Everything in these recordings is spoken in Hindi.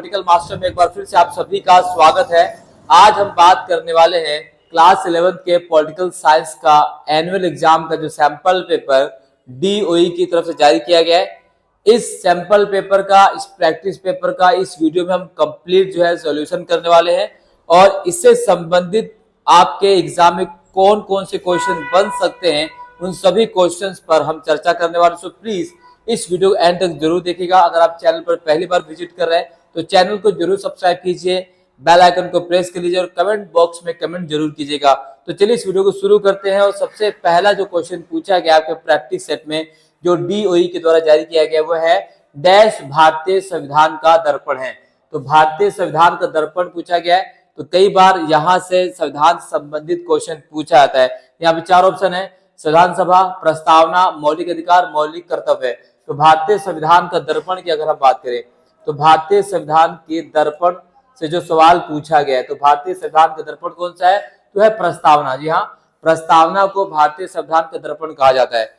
पॉलिटिकल मास्टर में एक बार फिर से आप सभी का स्वागत है। आज हम बात करने वाले हैं क्लास 11th के पॉलिटिकल साइंस का एनुअल एग्जाम का जो सैंपल पेपर DOE की तरफ से जारी किया गया है। इस सैंपल पेपर का, इस प्रैक्टिस पेपर का इस वीडियो में हम कंप्लीट जो है सॉल्यूशन करने वाले हैं और इससे संबंधित आपके एग्जाम में कौन कौन से क्वेश्चन बन सकते हैं उन सभी क्वेश्चंस पर हम चर्चा करने वाले। सो प्लीज इस वीडियो एंड तक जरूर देखिएगा। अगर आप चैनल पर पहली बार विजिट कर रहे हैं तो चैनल को जरूर सब्सक्राइब कीजिए, बेल आइकन को प्रेस कर लीजिए और कमेंट बॉक्स में कमेंट जरूर कीजिएगा। तो चलिए इस वीडियो को शुरू करते हैं। और सबसे पहला जो क्वेश्चन पूछा गया आपके प्रैक्टिस सेट में जो DOE के द्वारा जारी किया गया वो है डैश भारतीय संविधान का दर्पण है। तो भारतीय संविधान का दर्पण पूछा गया है। तो कई बार यहाँ से संविधान संबंधित क्वेश्चन पूछा जाता है। यहाँ पे 4 ऑप्शन है: संविधान सभा, प्रस्तावना, मौलिक अधिकार, मौलिक कर्तव्य। तो भारतीय संविधान का दर्पण की अगर हम बात करें तो भारतीय संविधान के दर्पण से जो सवाल पूछा गया है तो भारतीय संविधान का दर्पण कौन सा है? तो है प्रस्तावना। जी हाँ, प्रस्तावना को भारतीय संविधान का दर्पण कहा जाता है।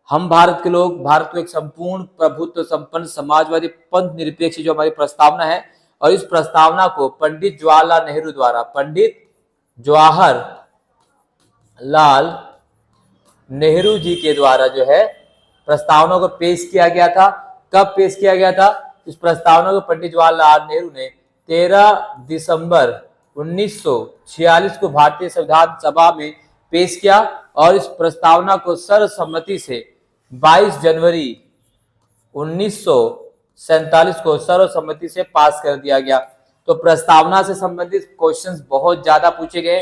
हम भारत के लोग भारत को एक संपूर्ण प्रभुत्व संपन्न समाजवादी पंथ निरपेक्ष जो हमारी प्रस्तावना है और इस प्रस्तावना को पंडित जवाहरलाल नेहरू द्वारा, पंडित जवाहरलाल नेहरू जी के द्वारा जो है प्रस्तावना को पेश किया गया था। कब पेश किया गया था? इस प्रस्तावना को पंडित जवाहरलाल नेहरू ने 13 दिसंबर 1946 को भारतीय संविधान सभा में पेश किया और इस प्रस्तावना को सर्वसम्मति से 22 जनवरी 1947 को सर्वसम्मति से पास कर दिया गया। तो प्रस्तावना से संबंधित क्वेश्चंस बहुत ज्यादा पूछे गए,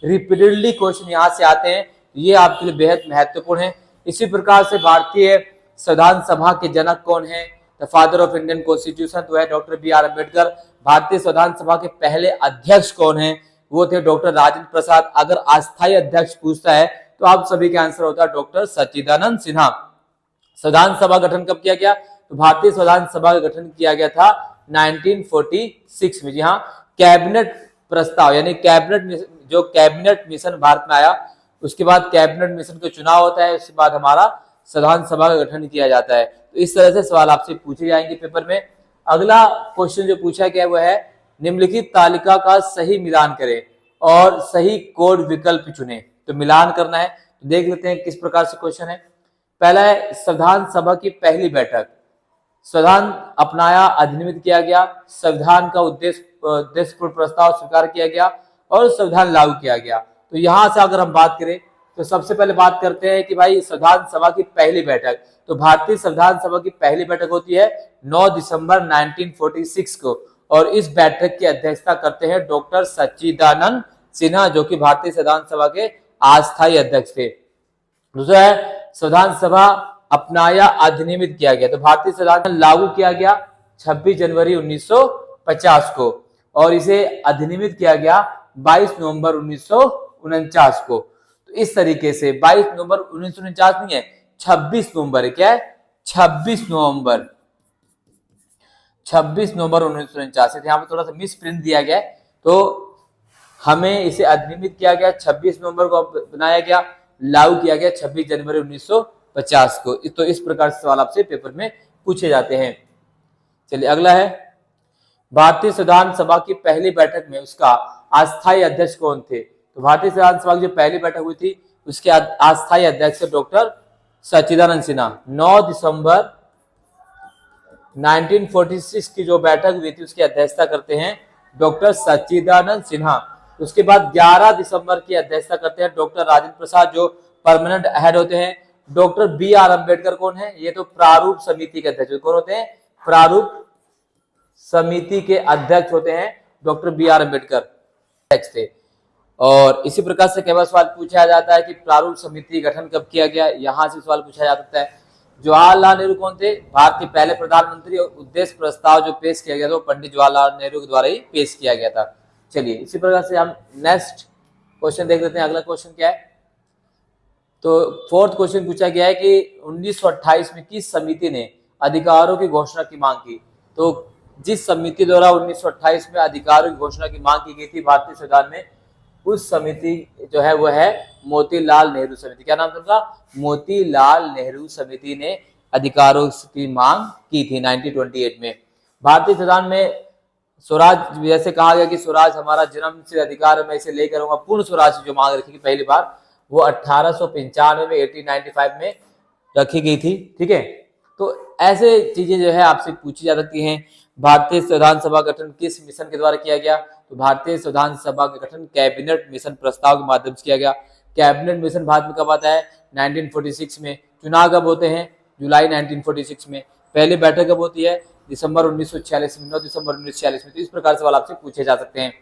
रिपीटेडली क्वेश्चन यहाँ से आते हैं, ये आपके लिए बेहद महत्वपूर्ण है। इसी प्रकार से भारतीय संविधान सभा के जनक कौन है? The father of Indian constitution तो है डॉक्टर BR अम्बेडकर। भारतीय संविधान सभा के पहले अध्यक्ष कौन है? वो थे डॉक्टर राजेंद्र प्रसाद। अगर अस्थायी अध्यक्ष पूछता है तो आप सभी का आंसर होता है डॉक्टर सच्चिदानंद सिन्हा। संविधान सभा गठन कब किया गया? तो भारतीय संविधान सभा का गठन किया गया था 1946 में। जी हाँ, कैबिनेट प्रस्ताव यानी कैबिनेट मिशन भारत में आया, उसके बाद कैबिनेट मिशन का चुनाव होता है, उसके बाद हमारा संविधान सभा का गठन किया जाता है। तो इस तरह से सवाल आपसे पूछे जाएंगे पेपर में। अगला क्वेश्चन जो पूछा गया वो है निम्नलिखित तालिका का सही मिलान करें और सही कोड विकल्प चुने। तो मिलान करना है, तो देख लेते हैं किस प्रकार से क्वेश्चन है। पहला है संविधान सभा की पहली बैठक, संविधान अपनाया, अधिनियमित किया गया, संविधान का उद्देश्यपूर्ण प्रस्ताव स्वीकार किया गया और संविधान लागू किया गया। तो यहां से अगर हम बात करें तो सबसे पहले बात करते हैं कि भाई संविधान सभा की पहली बैठक। तो भारतीय संविधान सभा की पहली बैठक होती है 9 दिसंबर 1946 को और इस बैठक की अध्यक्षता करते हैं डॉक्टर सच्चिदानंद सिन्हा जो कि भारतीय संविधान सभा के अस्थायी अध्यक्ष थे। दूसरा है संविधान सभा अपनाया, अधिनियमित किया गया। तो भारतीय संविधान लागू किया गया 26 जनवरी 1950 को और इसे अधिनियमित किया गया 22 नवंबर 1949 को। तो इस तरीके से 22 नवंबर 1949 नहीं है, 26 नवंबर है। क्या है? 26 नवंबर 1949। यहाँ पे थोड़ा सा मिस प्रिंट दिया गया है, तो हमें इसे अधिनियमित किया गया 26 नवंबर को बनाया गया, लागू किया गया 26 जनवरी 1950 को। तो इस प्रकार से सवाल आपसे पेपर में पूछे जाते हैं। चलिए अगला है भारतीय संविधान सभा की पहली बैठक में उसका अस्थायी अध्यक्ष कौन थे? तो भारतीय संविधान सभा की जो पहली बैठक हुई थी उसके अस्थायी अध्यक्ष डॉक्टर सच्चिदानंद सिन्हा। 9 दिसंबर 1946 की जो बैठक हुई थी उसकी अध्यक्षता करते हैं डॉक्टर सच्चिदानंद सिन्हा। उसके बाद 11 दिसंबर की अध्यक्षता करते हैं डॉक्टर राजेंद्र प्रसाद जो परमानेंट हेड होते हैं। डॉक्टर BR अम्बेडकर कौन है? ये तो प्रारूप समिति के अध्यक्ष कौन होते हैं? प्रारूप समिति के अध्यक्ष होते हैं डॉक्टर BR अम्बेडकर अध्यक्ष थे। और इसी प्रकार से कई बार सवाल पूछा जाता है कि प्रारूप समिति गठन कब किया गया, यहां से सवाल पूछा जा सकता है। जवाहरलाल नेहरू कौन थे? भारत के पहले प्रधानमंत्री और उद्देश्य प्रस्ताव जो पेश किया गया था वो पंडित जवाहरलाल नेहरू के द्वारा ही पेश किया गया था। चलिए इसी प्रकार से हम नेक्स्ट क्वेश्चन देख लेते हैं। अगला क्वेश्चन क्या है? तो फोर्थ क्वेश्चन पूछा गया है कि 1928 में किस समिति ने अधिकारों की घोषणा की मांग की? तो जिस समिति द्वारा 1928 में अधिकारों की घोषणा की मांग की गई थी भारतीय संविधान में, उस समिति जो है वो है मोतीलाल नेहरू समिति। क्या नाम था उनका? मोतीलाल नेहरू समिति ने अधिकारों की मांग की थी 1928 में। भारतीय संविधान में स्वराज जैसे कहा गया कि स्वराज हमारा जन्म से अधिकार है, मैं इसे लेकर रहूंगा, पूर्ण स्वराज जो मांग रखी थी पहली बार वो 1895 में 1895 में रखी गई थी। ठीक है, तो ऐसे चीजें जो है आपसे पूछी जा सकती हैं। भारतीय संविधान सभा गठन किस मिशन के द्वारा किया गया? तो भारतीय संविधान सभा का गठन कैबिनेट मिशन प्रस्ताव के माध्यम से किया गया। कैबिनेट मिशन भारत में कब आता है? 1946 में। चुनाव कब होते हैं? जुलाई 1946 में। पहली बैठक कब होती है? दिसंबर 1946 में, 9 दिसंबर 1946 में। तो इस प्रकार सवाल आपसे पूछे जा सकते हैं।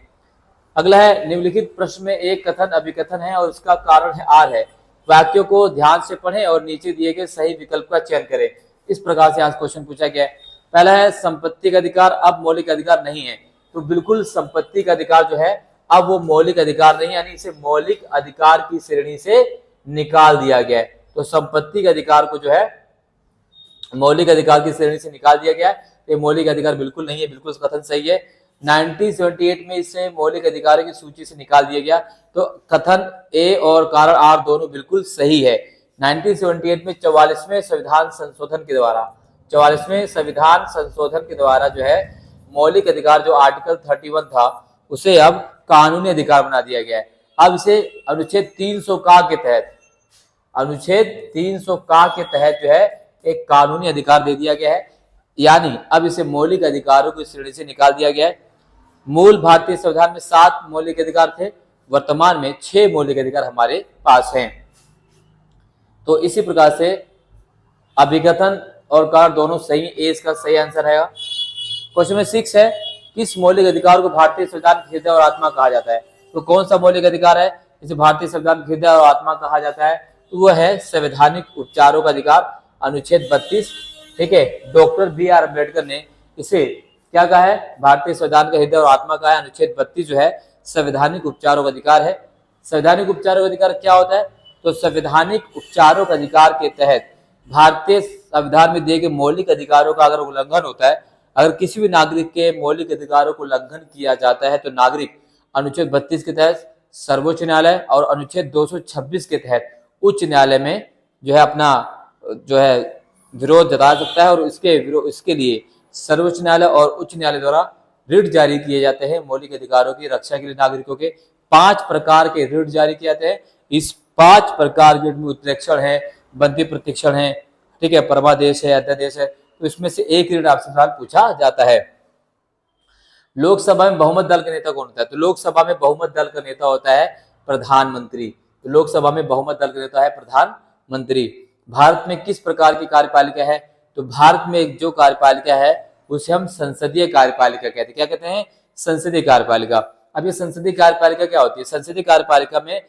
अगला है, निम्नलिखित प्रश्न में एक कथन अभिकथन है और उसका कारण है आर है। वाक्यों को ध्यान से पढ़ें और नीचे दिए गए सही विकल्प का चयन करें। इस प्रकार से आज क्वेश्चन पूछा गया है। पहला है, संपत्ति का अधिकार अब मौलिक अधिकार नहीं है। तो बिल्कुल संपत्ति का अधिकार जो है अब वो मौलिक अधिकार नहीं, यानी इसे मौलिक अधिकार की श्रेणी से निकाल दिया गया है। तो संपत्ति के अधिकार को जो है मौलिक अधिकार की श्रेणी से निकाल दिया गया है। ये मौलिक अधिकार बिल्कुल नहीं है, बिल्कुल कथन सही है। 1978 में इसे मौलिक अधिकारों की सूची से निकाल दिया गया। तो कथन ए और कारण आर दोनों बिल्कुल सही है। 1978 में 44वें संविधान संशोधन के द्वारा 44वें संविधान संशोधन के द्वारा जो है मौलिक अधिकार जो आर्टिकल 31 था उसे अब कानूनी अधिकार बना दिया गया है। अब इसे अनुच्छेद 300 का के तहत अनुच्छेद 300 का के तहत जो है एक कानूनी अधिकार दे दिया गया है, यानी अब इसे मौलिक अधिकारों की श्रेणी से निकाल दिया गया है। मूल भारतीय संविधान में 7 मौलिक अधिकार थे, वर्तमान में 6 मौलिक अधिकार हमारे पास हैं। तो इसी प्रकार से अभिकथन और कारण दोनों सही, ए इसका सही आंसर है। क्वेश्चन नंबर 6 है, किस मौलिक अधिकार को भारतीय संविधान की हृदय और आत्मा कहा जाता है? तो कौन सा मौलिक अधिकार है जिसे भारतीय संविधान की हृदय और आत्मा कहा जाता है? तो वह है संवैधानिक उपचारों का अधिकार, अनुच्छेद 32। ठीक है, डॉक्टर बी आर अम्बेडकर ने इसे क्या कहा है? भारतीय संविधान का हृदय और आत्मा कहा है। अनुच्छेद 32 जो है संवैधानिक उपचारों का अधिकार है। संवैधानिक उपचारों का अधिकार क्या होता है? तो संवैधानिक उपचारों का अधिकार के तहत भारतीय संविधान में दिए गए मौलिक अधिकारों का अगर उल्लंघन होता है, अगर किसी भी नागरिक के मौलिक अधिकारों को उल्लंघन किया जाता है तो नागरिक अनुच्छेद 32 के तहत सर्वोच्च न्यायालय और अनुच्छेद 226 के तहत उच्च न्यायालय में जो है अपना जो है विरोध जता सकता है और इसके लिए सर्वोच्च न्यायालय और उच्च न्यायालय द्वारा रिट जारी किए जाते हैं। मौलिक अधिकारों की रक्षा के लिए नागरिकों के 5 प्रकार के रिट जारी किए जाते हैं। इस 5 प्रकार के में उत्प्रेक्षण है, बंदी प्रतिक्षण है, ठीक है, परमादेश है, अध्यादेश है। तो इसमें से एक रिट आपसे सवाल पूछा जाता है। लोकसभा में बहुमत दल का नेता कौन होता है? तो लोकसभा में बहुमत दल का नेता होता है प्रधानमंत्री। तो लोकसभा में बहुमत दल का नेता है प्रधानमंत्री। भारत में किस प्रकार की कार्यपालिका है? तो भारत में जो कार्यपालिका है उसे हम संसदीय कार्यपालिका कहते हैं। क्या कहते हैं? संसदीय कार्यपालिका। अब ये संसदीय कार्यपालिका क्या होती है? संसदीय कार्यपालिका में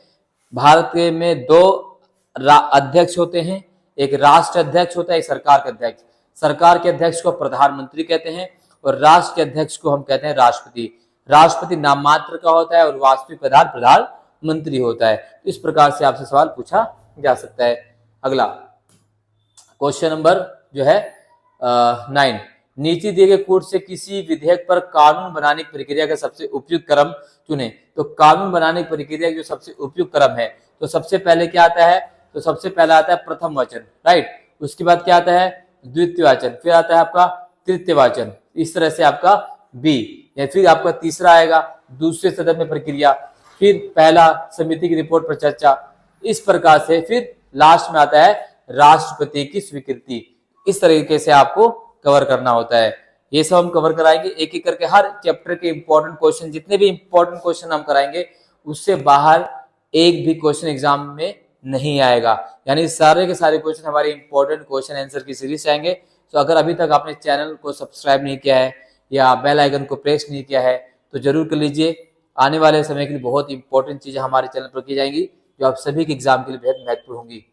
भारत में 2 अध्यक्ष होते हैं, एक राष्ट्र अध्यक्ष होता है, एक सरकार का अध्यक्ष। सरकार के अध्यक्ष को प्रधानमंत्री कहते हैं और राष्ट्र के अध्यक्ष को हम कहते हैं राष्ट्रपति। राष्ट्रपति नाम मात्र का होता है और वास्तविक प्रधानमंत्री होता है। इस प्रकार से आपसे सवाल पूछा जा सकता है। अगला क्वेश्चन नंबर जो है 9, नीचे दिए गए कोड से किसी विधेयक पर कानून बनाने की प्रक्रिया का सबसे उपयुक्त क्रम चुने। तो कानून बनाने की प्रक्रिया जो सबसे उपयुक्त क्रम है, तो सबसे पहले क्या आता है? तो सबसे पहला आता है प्रथम वाचन, राइट। उसके बाद क्या आता है? द्वितीय वाचन, फिर आता है आपका तृतीय वाचन, इस तरह से आपका बी, या फिर आपका तीसरा आएगा दूसरे सदन में प्रक्रिया, फिर पहला समिति की रिपोर्ट पर चर्चा, इस प्रकार से फिर लास्ट में आता है राष्ट्रपति की स्वीकृति। इस तरीके से आपको कवर करना होता है। ये सब हम कवर कराएंगे एक एक करके। हर चैप्टर के इंपॉर्टेंट क्वेश्चन, जितने भी इंपॉर्टेंट क्वेश्चन हम कराएंगे उससे बाहर एक भी क्वेश्चन एग्जाम में नहीं आएगा, यानी सारे के सारे क्वेश्चन हमारे इंपॉर्टेंट क्वेश्चन आंसर की सीरीज से आएंगे। तो अगर अभी तक आपने चैनल को सब्सक्राइब नहीं किया है या बेल आइकन को प्रेस नहीं किया है तो जरूर कर लीजिए। आने वाले समय के लिए बहुत इंपॉर्टेंट चीजें हमारे चैनल पर की जाएंगी जो आप सभी के एग्जाम के लिए बेहद महत्वपूर्ण होंगी।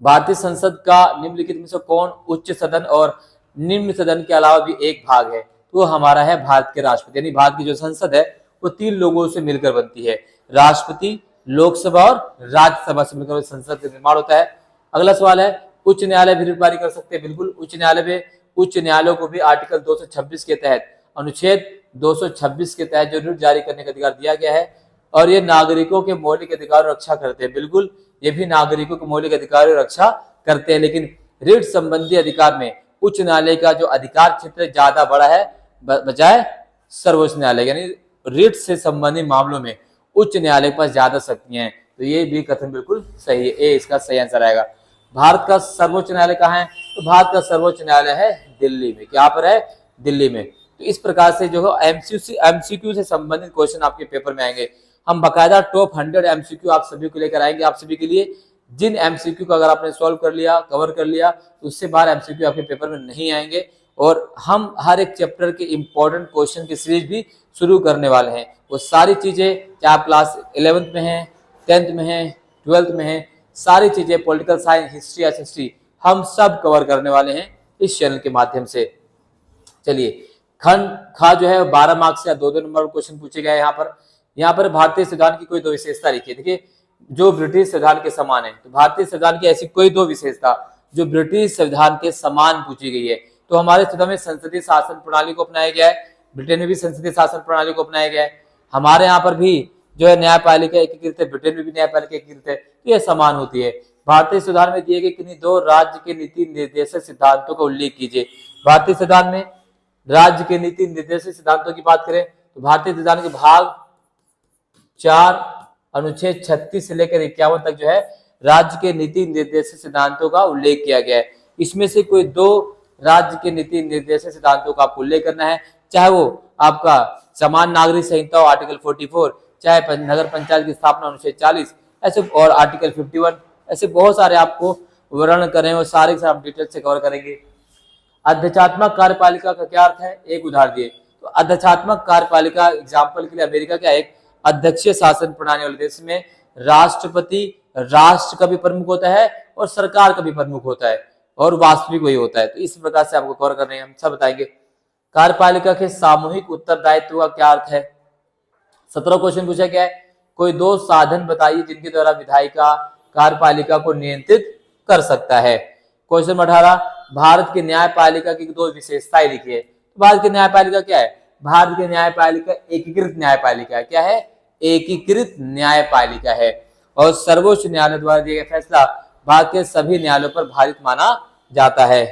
भारतीय संसद का निम्नलिखित में से कौन उच्च सदन और निम्न सदन के अलावा भी एक भाग है? तो हमारा है भारत के राष्ट्रपति, यानी भारत की जो संसद है वो 3 लोगों से मिलकर बनती है, राष्ट्रपति, लोकसभा और राज्यसभा से मिलकर संसद का निर्माण होता है। अगला सवाल है, उच्च न्यायालय भी रिट जारी कर सकते हैं? बिल्कुल, उच्च न्यायालयों को भी आर्टिकल 226 के तहत, अनुच्छेद 226 के तहत जो रिट जारी करने का अधिकार दिया गया है और ये नागरिकों के मौलिक अधिकार रक्षा करते हैं। बिल्कुल, ये भी नागरिकों के मौलिक अधिकारों रक्षा करते हैं, लेकिन रिट संबंधी अधिकार में उच्च न्यायालय का जो अधिकार क्षेत्र ज्यादा बड़ा है, बजाय सर्वोच्च न्यायालय, यानी रिट से संबंधित मामलों में उच्च न्यायालय के पास ज्यादा शक्तियां हैं। तो ये भी कथन बिल्कुल सही है, ए इसका सही आंसर आएगा। भारत का सर्वोच्च न्यायालय कहाँ है? तो भारत का सर्वोच्च न्यायालय है दिल्ली में। क्या पर है? दिल्ली में। तो इस प्रकार से जो है एमसीक्यू से संबंधित क्वेश्चन आपके पेपर में आएंगे। हम बकायदा टॉप 100 एमसीक्यू आप सभी को लेकर आएंगे, आप सभी के लिए। जिन एमसीक्यू को अगर आपने सॉल्व कर लिया, कवर कर लिया, तो उससे बाहर एमसीक्यू आपके पेपर में नहीं आएंगे। और हम हर एक चैप्टर के इंपॉर्टेंट क्वेश्चन की सीरीज भी शुरू करने वाले हैं। वो सारी चीजें चाहे आप क्लास 11th में हैं, 10th में हैं, 12th में हैं, सारी चीजें पॉलिटिकल साइंस, हिस्ट्री, एसएसटी, हम सब कवर करने वाले हैं इस चैनल के माध्यम से। चलिए, खंड खा जो है 12 मार्क्स या 2-2 नंबर क्वेश्चन पूछे गए। यहाँ पर भारतीय संविधान की कोई दो विशेषता लिखिए। देखिए, जो ब्रिटिश संविधान के समान है, तो भारतीय संविधान की ऐसी कोई दो विशेषता जो ब्रिटिश संविधान के समान पूछी गई है। तो हमारे संविधान में संसदीय शासन प्रणाली को अपनाया गया है, ब्रिटेन में भी संसदीय शासन प्रणाली को अपनाया गया है। हमारे यहाँ पर भी जो है न्यायपालिका एकीकृत है, ब्रिटेन में भी न्यायपालिका एकीकृत है, तो यह समान होती है। भारतीय संविधान में दिए गए किन्हीं दो राज्य के नीति निर्देशक सिद्धांतों का उल्लेख कीजिए। भारतीय संविधान में राज्य के नीति निर्देशक सिद्धांतों की बात करें तो भारतीय संविधान के भाग 4 अनुच्छेद 36 से लेकर 51 तक जो है राज्य के नीति निर्देशक सिद्धांतों का उल्लेख किया गया है। इसमें से कोई दो राज्य के नीति निर्देशक सिद्धांतों का आपको उल्लेख करना है, चाहे वो आपका समान नागरिक संहिता हो आर्टिकल 44, चाहे नगर पंचायत की स्थापना अनुच्छेद 40, ऐसे और आर्टिकल 51, ऐसे बहुत सारे आपको वर्णन करें और सारे हम डिटेल से कवर करेंगे। अध्यक्षात्मक कार्यपालिका का क्या अर्थ है? एक उदाहरण दिए तो अध्यक्षात्मक कार्यपालिका एग्जाम्पल के लिए अमेरिका क्या एक अध्यक्षीय शासन प्रणाली वाले देश में राष्ट्रपति राष्ट्र का भी प्रमुख होता है और सरकार का भी प्रमुख होता है और वास्तविक वही होता है। तो इस प्रकार से आपको कवर करने हम सब बताएंगे। कार्यपालिका के सामूहिक उत्तरदायित्व का क्या अर्थ है? 17 क्वेश्चन पूछा गया है। कोई दो साधन बताइए जिनके द्वारा विधायिका कार्यपालिका को नियंत्रित कर सकता है। क्वेश्चन 18, भारत की न्यायपालिका की दो विशेषताएं लिखिए। तो भारत की न्यायपालिका क्या है? भारत की न्यायपालिका एकीकृत न्यायपालिका है। क्या है? एकीकृत न्यायपालिका है। और सर्वोच्च न्यायालय द्वारा दिया गया फैसला भारत के सभी न्यायालयों पर भारित माना जाता है।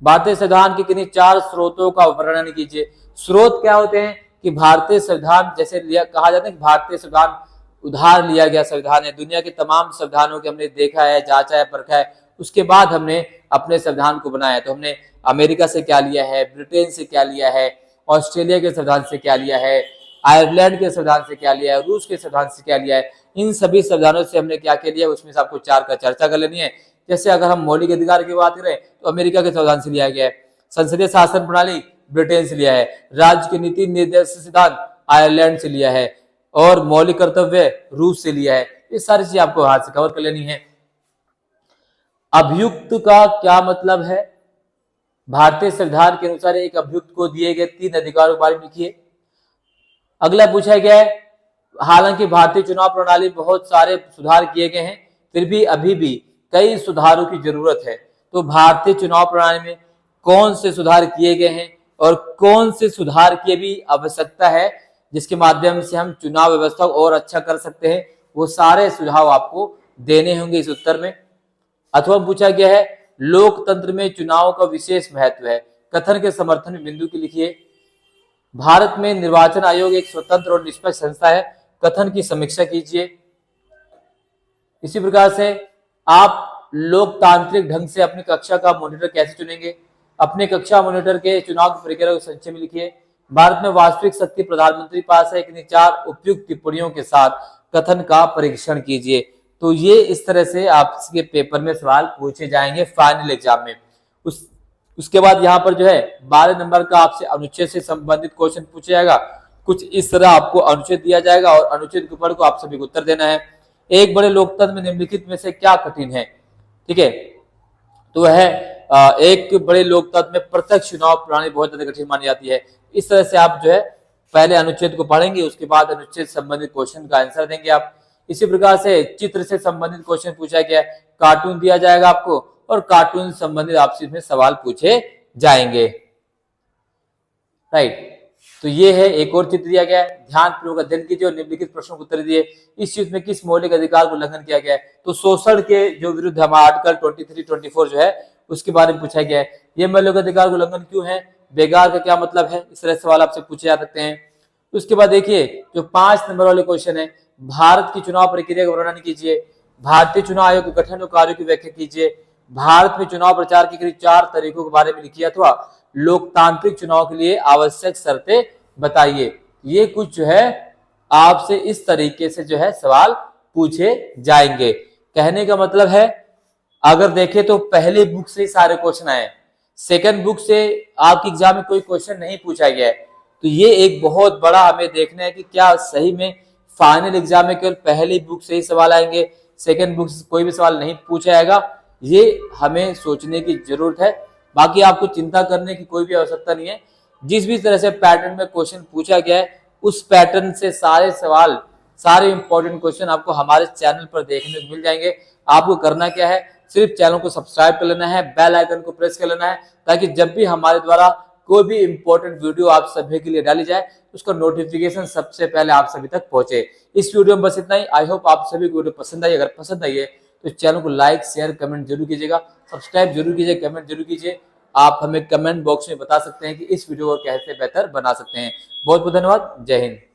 भारतीय संविधान के किन्हीं 4 स्रोतों का वर्णन कीजिए। स्रोत क्या होते हैं कि भारतीय संविधान जैसे कहा जाता है कि भारतीय संविधान उधार लिया गया संविधान है। दुनिया के तमाम संविधानों के हमने देखा है, जांचा है, परखा है, उसके बाद हमने अपने संविधान को बनाया। तो हमने अमेरिका से क्या लिया है, ब्रिटेन से क्या लिया है, ऑस्ट्रेलिया के संविधान से क्या लिया है, आयरलैंड के संविधान से क्या लिया है, रूस के संविधान से क्या लिया है। इन सभी संविधानों से हमने क्या क्या लिया, उसमें से आपको 4 का चर्चा कर लेनी है। जैसे अगर हम मौलिक अधिकार की बात करें तो अमेरिका के संविधान से लिया गया है, संसदीय शासन प्रणाली ब्रिटेन से लिया है, राज्य की नीति निर्देशक सिद्धांत आयरलैंड से लिया है और मौलिक कर्तव्य रूस से लिया है। ये सारी चीजें आपको हाथ से कवर कर लेनी है। अभियुक्त का क्या मतलब है? भारतीय संविधान के अनुसार एक अभियुक्त को दिए गए 3 अधिकारों के बारे में लिखिए। अगला पूछा गया है, हालांकि भारतीय चुनाव प्रणाली बहुत सारे सुधार किए गए हैं, फिर भी अभी भी कई सुधारों की जरूरत है। तो भारतीय चुनाव प्रणाली में कौन से सुधार किए गए हैं और कौन से सुधार की भी आवश्यकता है जिसके माध्यम से हम चुनाव व्यवस्था को और अच्छा कर सकते हैं, वो सारे सुझाव आपको देने होंगे इस उत्तर में। अथवा पूछा गया है, लोकतंत्र में चुनाव का विशेष महत्व है, कथन के समर्थन में बिंदु की लिखिए। भारत में निर्वाचन आयोग एक स्वतंत्र और निष्पक्ष संस्था है, कथन की समीक्षा कीजिए। इसी प्रकार से आप लोकतांत्रिक ढंग से अपनी कक्षा का मॉनिटर कैसे चुनेंगे? अपने कक्षा मॉनिटर के चुनाव की प्रक्रिया को संक्षेप में लिखिए। भारत में वास्तविक शक्ति प्रधानमंत्री पास है, कि 4 उपयुक्त टिप्पणियों के साथ कथन का परीक्षण कीजिए। तो ये इस तरह से आपके पेपर में सवाल पूछे जाएंगे फाइनल एग्जाम में। उसके बाद यहाँ पर जो है 12 नंबर का आपसे अनुच्छेद से संबंधित क्वेश्चन पूछा जाएगा। कुछ इस तरह आपको अनुच्छेद दिया जाएगा और अनुच्छेद के ऊपर को आप सभी को उत्तर देना है। एक बड़े लोकतंत्र में निम्नलिखित में से क्या कठिन है? ठीक है, तो वह एक बड़े लोकतंत्र में प्रत्यक्ष चुनाव प्रणाली बहुत ज्यादा कठिन मानी जाती है। इस तरह से आप जो है पहले अनुच्छेद को पढ़ेंगे, उसके बाद अनुच्छेद संबंधित क्वेश्चन का आंसर देंगे आप। इसी प्रकार से चित्र से संबंधित क्वेश्चन पूछा गया, कार्टून दिया जाएगा आपको और कार्टून संबंधित आपसे इसमें सवाल पूछे जाएंगे। राइट, तो ये है एक और चित्र दिया गया है, ध्यान पूर्वक अध्ययन कीजिए और निम्नलिखित प्रश्नों को उत्तर दिए। इस चीज में किस मौलिक अधिकार को उल्लंघन किया गया है? तो शोषण के जो विरुद्ध हमारा आर्टिकल 23-24 जो है उसके बारे में पूछा गया है। ये मौलिक अधिकार का उल्लंघन क्यों है? बेगार का क्या मतलब है, इस तरह सवाल आपसे पूछे जा सकते हैं। उसके बाद देखिए जो 5 नंबर वाले क्वेश्चन है, भारत की चुनाव प्रक्रिया का वर्णन कीजिए, भारतीय चुनाव आयोग के गठन और कार्यों की व्याख्या कीजिए, भारत में चुनाव प्रचार के करीब 4 तरीकों के बारे में लिखिए, अथवा लोकतांत्रिक चुनाव के लिए आवश्यक शर्तें बताइए। ये कुछ जो है आपसे इस तरीके से जो है सवाल पूछे जाएंगे। कहने का मतलब है अगर देखें तो पहले बुक से ही सारे क्वेश्चन आए, सेकंड बुक से आपके एग्जाम में कोई क्वेश्चन नहीं पूछा गया है, तो ये एक बहुत बड़ा हमें देखना है कि क्या सही में फाइनल एग्जाम में केवल पहली बुक से ही सवाल आएंगे, सेकंड बुक से कोई भी सवाल नहीं पूछा जाएगा। ये हमें सोचने की जरूरत है। बाकी आपको चिंता करने की कोई भी आवश्यकता नहीं है। जिस भी तरह से पैटर्न में क्वेश्चन पूछा गया है उस पैटर्न से सारे सवाल, सारे इंपॉर्टेंट क्वेश्चन आपको हमारे चैनल पर देखने को मिल जाएंगे। आपको करना क्या है, सिर्फ चैनल को सब्सक्राइब कर लेना है, बेल आइकन को प्रेस कर लेना है, ताकि जब भी हमारे द्वारा कोई भी इंपॉर्टेंट वीडियो आप सभी के लिए डाली जाए उसका नोटिफिकेशन सबसे पहले आप सभी तक पहुंचे। इस वीडियो में बस इतना ही। आई होप आप सभी को वीडियो पसंद आई। अगर पसंद आई है तो चैनल को लाइक शेयर कमेंट जरूर कीजिएगा, सब्सक्राइब जरूर कीजिए, कमेंट जरूर कीजिए। आप हमें कमेंट बॉक्स में बता सकते हैं कि इस वीडियो को कैसे बेहतर बना सकते हैं। बहुत बहुत धन्यवाद। जय हिंद।